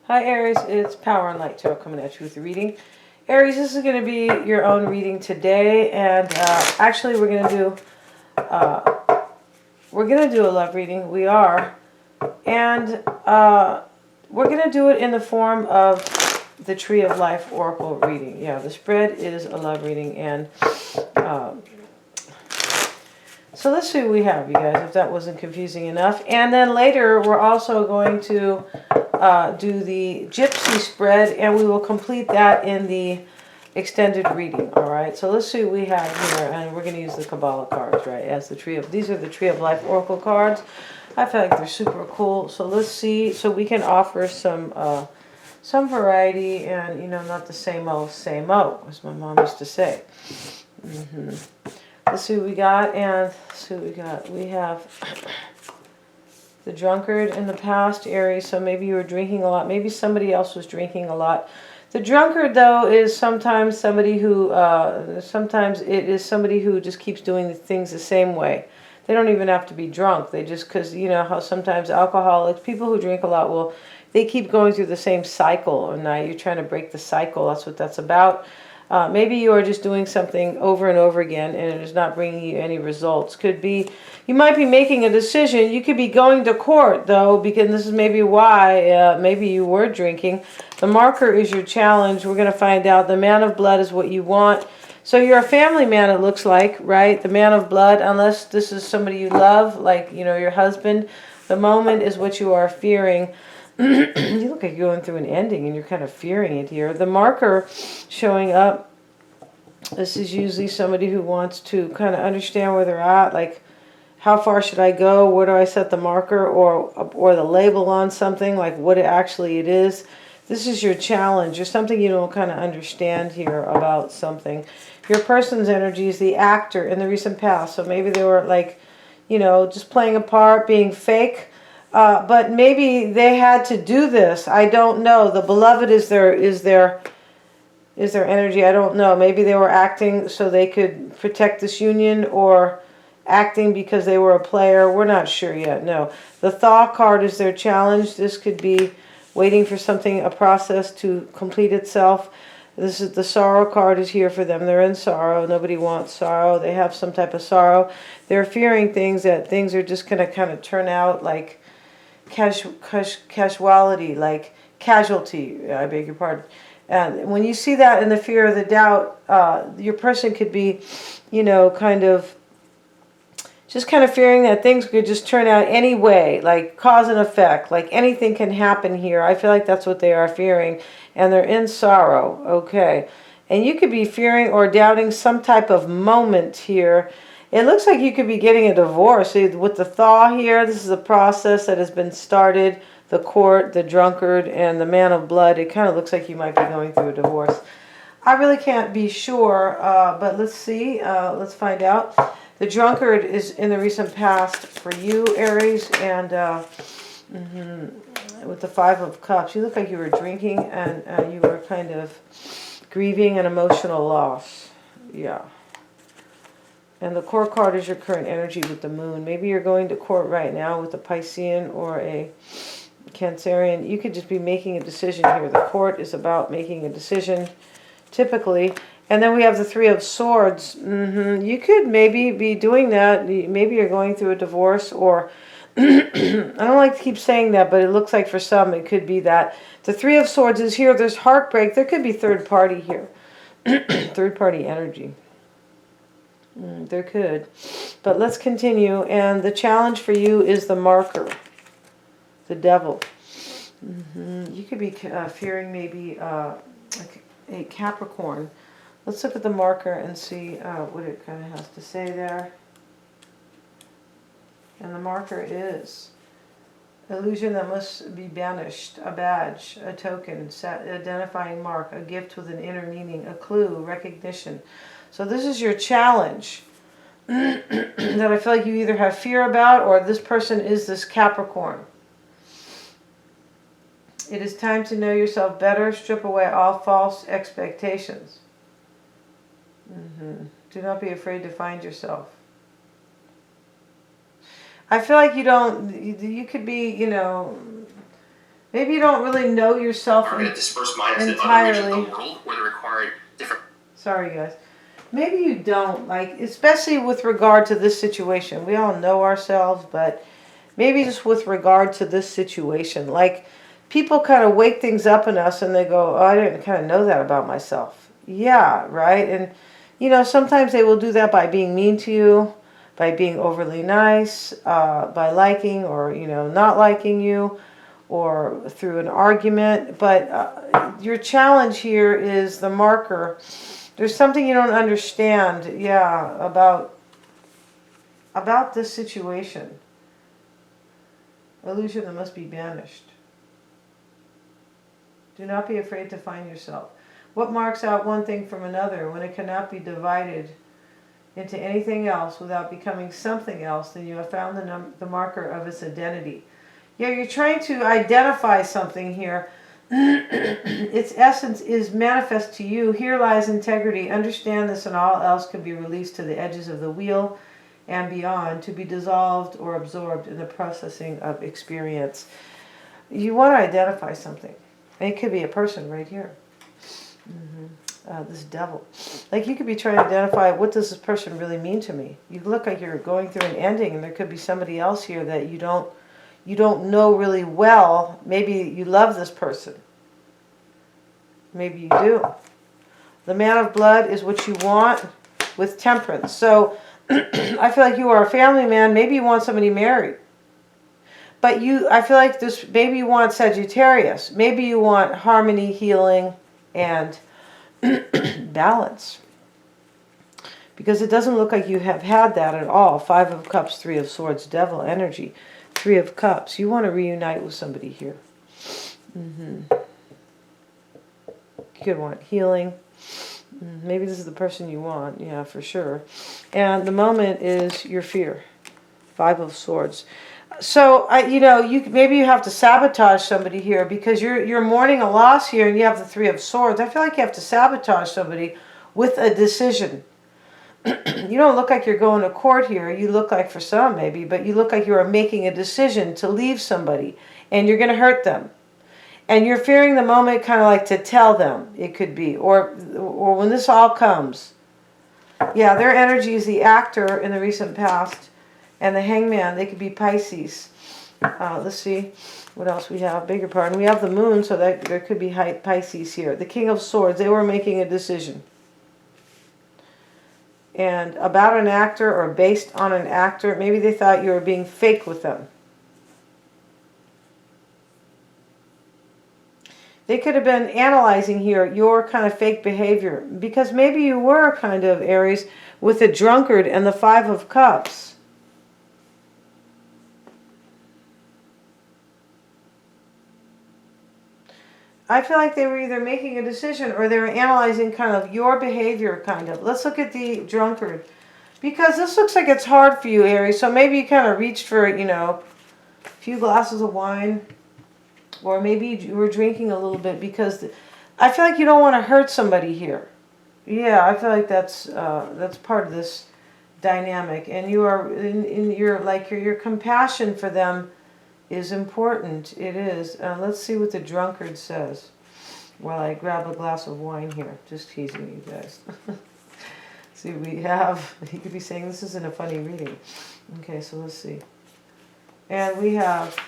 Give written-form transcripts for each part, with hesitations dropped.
Hi Aries, it's Power and Light Tarot coming at you with a reading. Aries, this is going to be your own reading today, and actually we're going to do a love reading. We are, and we're going to do it in the form of the Tree of Life Oracle reading. Yeah, the spread is a love reading, and so let's see what we have, you guys, if that wasn't confusing enough. And then later we're also going to do the Gypsy spread, and we will complete that in the extended reading. All right, so let's see what we have here, and we're going to use the Kabbalah cards, right, as the Tree of, these are the Tree of Life Oracle cards. I feel like they're super cool. So let's see, so we can offer some variety, and not the same old, as my mom used to say. Let's see what we got, and let's see what we got. We have the drunkard in the past, Aries, so maybe you were drinking a lot. Maybe somebody else was drinking a lot. The drunkard, though, is sometimes somebody who, sometimes it is somebody who just keeps doing things the same way. They don't even have to be drunk. They just, because you know how sometimes alcoholics, people who drink a lot, will, they keep going through the same cycle, and now you're trying to break the cycle. That's what that's about. Maybe you are just doing something over and over again and it is not bringing you any results. Could be, you might be making a decision. You could be going to court, though, because this is maybe why maybe you were drinking. The marker is your challenge. We're going to find out. The man of blood is what you want. So you're a family man, it looks like, right? The man of blood, unless this is somebody you love, like, your husband. The moment is what you are fearing. You look like you're going through an ending and you're kind of fearing it here. The marker showing up, this is usually somebody who wants to kind of understand where they're at, like how far should I go, where do I set the marker, or the label on something, like what it is. This is your challenge, or something you don't kind of understand here about something. Your person's energy is the actor in the recent past, so maybe they were like, just playing a part, being fake. But maybe they had to do this. I don't know. The beloved is their energy. I don't know. Maybe they were acting so they could protect this union, or acting because they were a player. We're not sure yet. No. The Thaw card is their challenge. This could be waiting for something, a process to complete itself. This is the Sorrow card is here for them. They're in sorrow. Nobody wants sorrow. They have some type of sorrow. They're fearing that things are just going to kind of turn out like casualty, like casualty, I beg your pardon. And when you see that in the fear of the doubt, your person could be, kind of fearing that things could just turn out anyway, like cause and effect, like anything can happen here. I feel like that's what they are fearing, and they're in sorrow, okay. And you could be fearing or doubting some type of moment here. It looks like you could be getting a divorce. With the Thaw here, this is a process that has been started. The court, the drunkard, and the man of blood. It kind of looks like you might be going through a divorce. I really can't be sure, but let's see. Let's find out. The drunkard is in the recent past for you, Aries, and with the Five of Cups. You look like you were drinking, and you were kind of grieving an emotional loss. Yeah. And the court card is your current energy with the moon. Maybe you're going to court right now with a Piscean or a Cancerian. You could just be making a decision here. The court is about making a decision, typically. And then we have the Three of Swords. You could maybe be doing that. Maybe you're going through a divorce, or I don't like to keep saying that, but it looks like for some it could be that. The Three of Swords is here. There's heartbreak. There could be third party here. Third party energy. There could. But let's continue. And the challenge for you is the marker. The Devil. You could be fearing maybe like a Capricorn. Let's look at the marker and see what it kind of has to say there. And the marker is illusion that must be banished, a badge, a token, identifying mark, a gift with an inner meaning, a clue, recognition. So this is your challenge that I feel like you either have fear about, or this person is this Capricorn. It is time to know yourself better. Strip away all false expectations. Do not be afraid to find yourself. I feel like you could be, Maybe you don't really know yourself entirely. Sorry, guys. Maybe you don't, like, especially with regard to this situation. We all know ourselves, but maybe just with regard to this situation. Like, people kind of wake things up in us and they go, oh, I didn't kind of know that about myself. Yeah, right? And, you know, sometimes they will do that by being mean to you, by being overly nice, by liking or, you know, not liking you, or through an argument. But your challenge here is the marker. There's something you don't understand, yeah, about this situation. Illusion that must be banished. Do not be afraid to find yourself. What marks out one thing from another when it cannot be divided into anything else without becoming something else, then you have found the marker of its identity. Yeah, you're trying to identify something here. Its essence is manifest to you. Here lies integrity. Understand this, and all else can be released to the edges of the wheel and beyond, to be dissolved or absorbed in the processing of experience. You want to identify something. And it could be a person right here. This devil. Like, you could be trying to identify, what does this person really mean to me? You look like you're going through an ending, and there could be somebody else here that you don't know really well. Maybe you love this person. Maybe you do. The man of blood is what you want with temperance. So I feel like you are a family man. Maybe you want somebody married. But I feel like this, maybe you want Sagittarius. Maybe you want harmony, healing, and balance. Because it doesn't look like you have had that at all. 5 of Cups, 3 of Swords, Devil energy. 3 of Cups. You want to reunite with somebody here. You could want healing. Maybe this is the person you want. Yeah, for sure. And the moment is your fear. 5 of Swords. So, maybe you have to sabotage somebody here because you're mourning a loss here, and you have the 3 of Swords. I feel like you have to sabotage somebody with a decision. You don't look like you're going to court here. You look like, for some maybe, but you look like you are making a decision to leave somebody, and you're going to hurt them. And you're fearing the moment, kind of like to tell them, it could be. Or when this all comes. Yeah, their energy is the actor in the recent past. And the Hangman, they could be Pisces. Let's see what else we have. Beg your pardon. We have the Moon, so that there could be Pisces here. The King of Swords, they were making a decision. And about an actor or based on an actor, maybe they thought you were being fake with them. They could have been analyzing here your kind of fake behavior. Because maybe you were kind of, Aries, with the drunkard and the 5 of Cups. I feel like they were either making a decision or they were analyzing kind of your behavior, kind of. Let's look at the drunkard. Because this looks like it's hard for you, Aries. So maybe you kind of reached for, a few glasses of wine. Or maybe you were drinking a little bit because I feel like you don't want to hurt somebody here. Yeah, I feel like that's part of this dynamic. And you are, your compassion for them is important. It is. Let's see what the drunkard says while I grab a glass of wine here. Just teasing you guys. See, we have, he could be saying this isn't a funny reading. Okay, so let's see. And we have,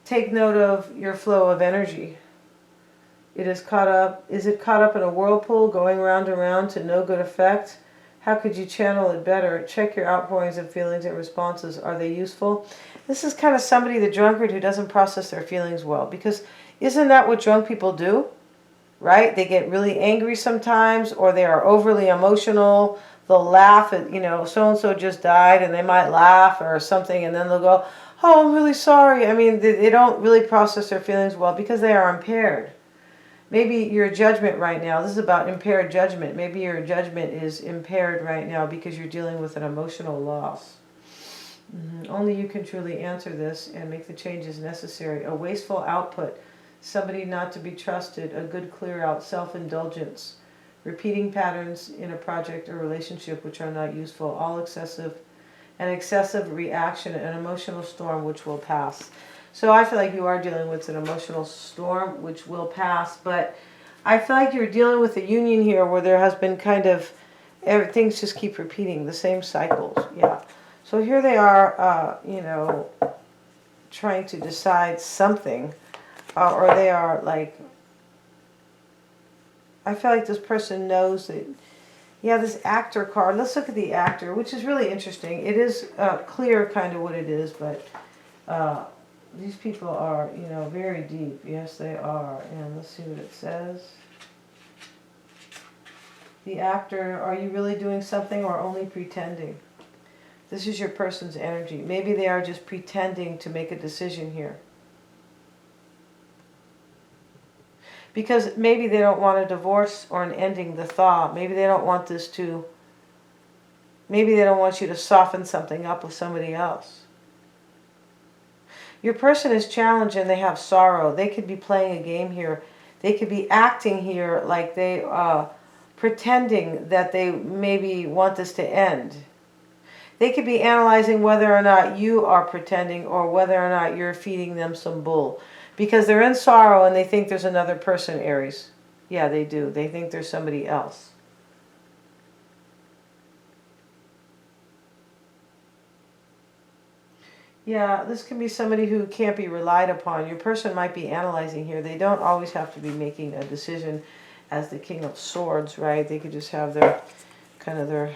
take note of your flow of energy. Is it caught up in a whirlpool going round and round to no good effect? How could you channel it better? Check your outpourings of feelings and responses. Are they useful? This is kind of somebody, the drunkard, who doesn't process their feelings well. Because isn't that what drunk people do? Right? They get really angry sometimes, or they are overly emotional. They'll laugh at, so-and-so just died, and they might laugh or something, and then they'll go, oh, I'm really sorry. I mean, they don't really process their feelings well because they are impaired. Maybe your judgment right now, this is about impaired judgment. Maybe your judgment is impaired right now because you're dealing with an emotional loss. Only you can truly answer this and make the changes necessary. A wasteful output, somebody not to be trusted, a good clear out, self-indulgence, repeating patterns in a project or relationship which are not useful, an excessive reaction, an emotional storm which will pass. So I feel like you are dealing with an emotional storm, which will pass. But I feel like you're dealing with a union here where there has been kind of, things just keep repeating, the same cycles. Yeah. So here they are, you know, trying to decide something. Or they are like, I feel like this person knows that, yeah, this actor card. Let's look at the actor, which is really interesting. It is clear kind of what it is, but these people are, you know, very deep. Yes, they are. And let's see what it says. The actor, are you really doing something or only pretending? This is your person's energy. Maybe they are just pretending to make a decision here. Because maybe they don't want a divorce or an ending, the thaw. Maybe they don't want this to, maybe they don't want you to soften something up with somebody else. Your person is challenged and they have sorrow. They could be playing a game here. They could be acting here like they pretending that they maybe want this to end. They could be analyzing whether or not you are pretending or whether or not you're feeding them some bull. Because they're in sorrow and they think there's another person, Aries. Yeah, they do. They think there's somebody else. Yeah, this can be somebody who can't be relied upon. Your person might be analyzing here. They don't always have to be making a decision as the King of Swords, right? They could just have their kind of their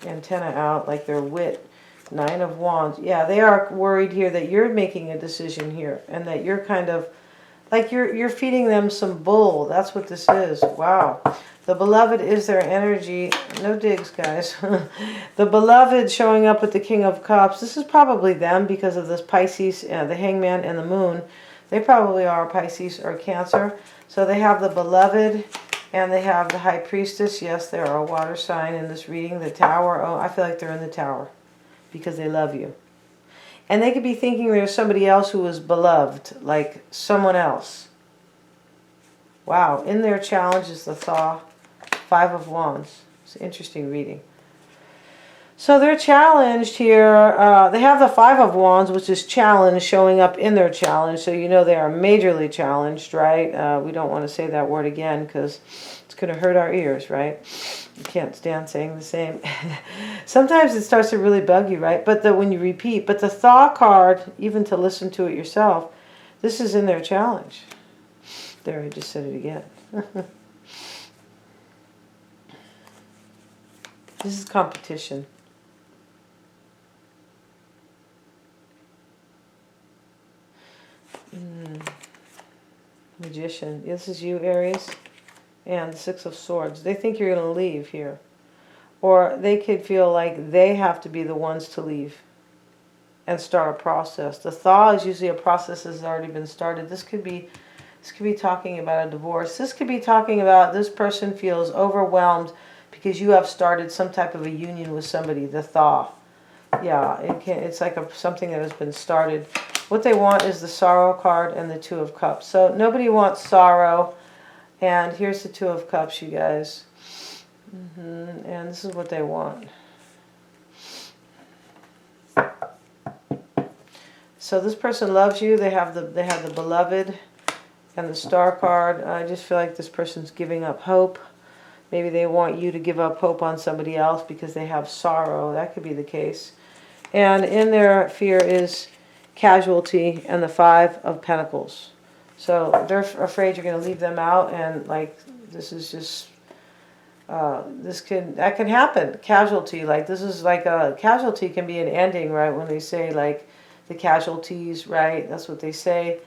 antenna out, like their wit. Nine of Wands. Yeah, they are worried here that you're making a decision here and that you're kind of like you're feeding them some bull. That's what this is. Wow. The beloved is their energy. No digs, guys. The beloved showing up with the King of Cups. This is probably them because of this Pisces, the Hangman and the Moon. They probably are Pisces or Cancer. So they have the beloved and they have the High Priestess. Yes, they are a water sign in this reading. The Tower. Oh, I feel like they're in the Tower because they love you. And they could be thinking there's somebody else who is beloved, like someone else. Wow, in their challenge is the thaw. Five of Wands. It's an interesting reading. So they're challenged here. They have the Five of Wands, which is challenge, showing up in their challenge. So you know they are majorly challenged, right? We don't want to say that word again because it's going to hurt our ears, right? You can't stand saying the same. Sometimes it starts to really bug you, right? But when you repeat, but the thaw card, even to listen to it yourself, this is in their challenge. There, I just said it again. This is competition. Magician. This is you, Aries. And the Six of Swords. They think you're going to leave here. Or they could feel like they have to be the ones to leave and start a process. The thaw is usually a process that has already been started. This could be talking about a divorce. This could be talking about this person feels overwhelmed because you have started some type of a union with somebody. The thaw. Yeah, it's like something that has been started. What they want is the Sorrow card and the Two of Cups. So nobody wants sorrow. And here's the Two of Cups, you guys. And this is what they want. So this person loves you. They have the beloved and the Star card. I just feel like this person's giving up hope. Maybe they want you to give up hope on somebody else because they have sorrow. That could be the case. And in their fear is casualty and the Five of Pentacles. So they're afraid you're going to leave them out, and like this is just that can happen. Casualty, like this is like a casualty can be an ending, right? When they say like the casualties, right? That's what they say.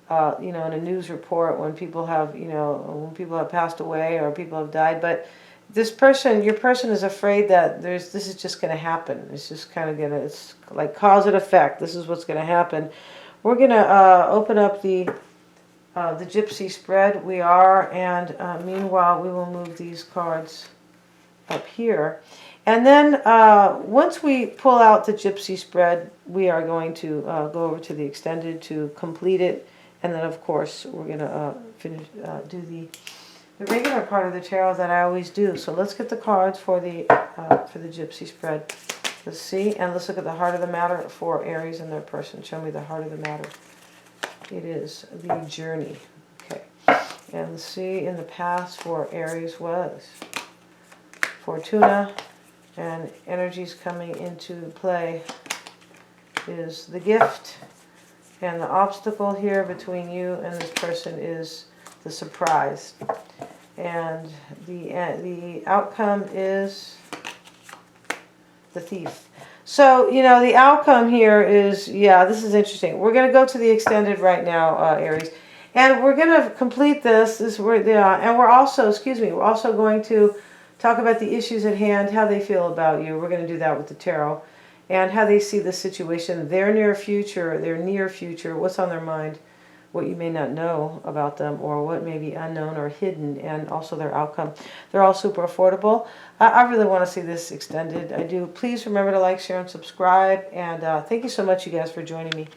You know, in a news report when people have, you know, when people have passed away or people have died. But this person, your person is afraid that this is just going to happen. It's just kind of going to, it's like cause and effect. This is what's going to happen. We're going to open up the Gypsy spread. We are, and meanwhile we will move these cards up here. And then once we pull out the Gypsy spread, we are going to go over to the extended to complete it. And then, of course, we're going to finish do the regular part of the tarot that I always do. So let's get the cards for the Gypsy spread. Let's see, and let's look at the heart of the matter for Aries and their person. Show me the heart of the matter It is the journey. Okay. And the C in the past for Aries was Fortuna, and energies coming into play is the gift. And the obstacle here between you and this person is the surprise. And the outcome is the thief. So, you know, the outcome here is, yeah, this is interesting. We're going to go to the extended right now, Aries. And we're going to complete this. And we're also, we're also going to talk about the issues at hand, how they feel about you. We're going to do that with the tarot. And how they see the situation, their near future, what's on their mind, what you may not know about them, or what may be unknown or hidden, and also their outcome. They're all super affordable. I really want to see this extended. I do. Please remember to like, share, and subscribe. And thank you so much, you guys, for joining me.